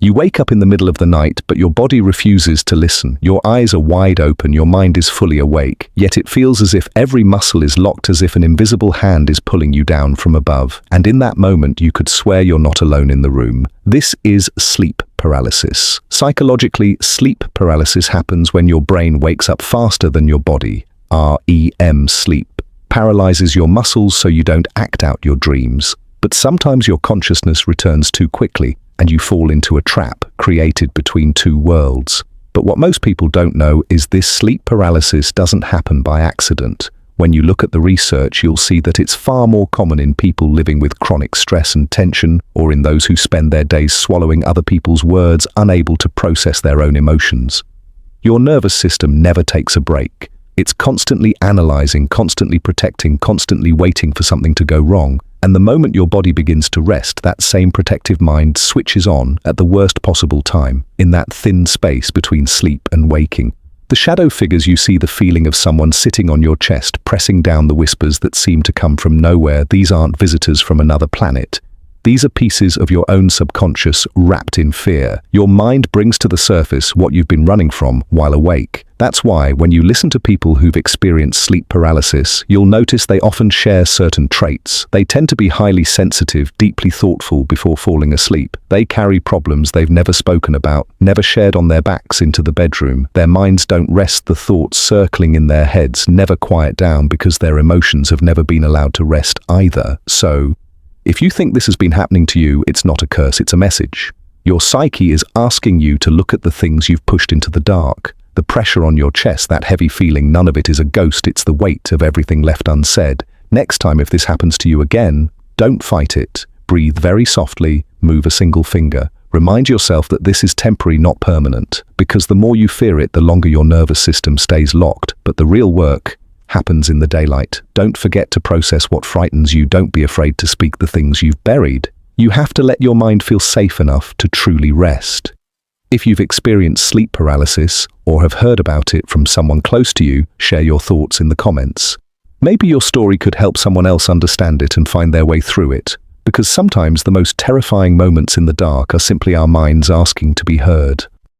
You wake up in the middle of the night, but your body refuses to listen. Your eyes are wide open, your mind is fully awake, yet it feels as if every muscle is locked, as if an invisible hand is pulling you down from above. And in that moment, you could swear you're not alone in the room. This is sleep paralysis. Psychologically, sleep paralysis happens when your brain wakes up faster than your body. REM sleep paralyzes your muscles so you don't act out your dreams. But sometimes your consciousness returns too quickly, and you fall into a trap created between two worlds. But what most people don't know is this sleep paralysis doesn't happen by accident. When you look at the research, you'll see that it's far more common in people living with chronic stress and tension, or in those who spend their days swallowing other people's words, unable to process their own emotions. Your nervous system never takes a break. It's constantly analyzing, constantly protecting, constantly waiting for something to go wrong. And the moment your body begins to rest, that same protective mind switches on at the worst possible time, in that thin space between sleep and waking. The shadow figures you see, the feeling of someone sitting on your chest, pressing down the whispers that seem to come from nowhere. These aren't visitors from another planet. These are pieces of your own subconscious wrapped in fear. Your mind brings to the surface what you've been running from while awake. That's why when you listen to people who've experienced sleep paralysis, you'll notice they often share certain traits. They tend to be highly sensitive, deeply thoughtful before falling asleep. They carry problems they've never spoken about, never shared on their backs into the bedroom. Their minds don't rest, the thoughts circling in their heads never quiet down because their emotions have never been allowed to rest either. So, if you think this has been happening to you, it's not a curse, it's a message. Your psyche is asking you to look at the things you've pushed into the dark. The pressure on your chest, that heavy feeling, none of it is a ghost, it's the weight of everything left unsaid. Next time if this happens to you again, don't fight it. Breathe very softly, move a single finger. Remind yourself that this is temporary, not permanent, because the more you fear it, the longer your nervous system stays locked. But the real work happens in the daylight. Don't forget to process what frightens you. Don't be afraid to speak the things you've buried. You have to let your mind feel safe enough to truly rest. If you've experienced sleep paralysis or have heard about it from someone close to you, share your thoughts in the comments. Maybe your story could help someone else understand it and find their way through it, because sometimes the most terrifying moments in the dark are simply our minds asking to be heard.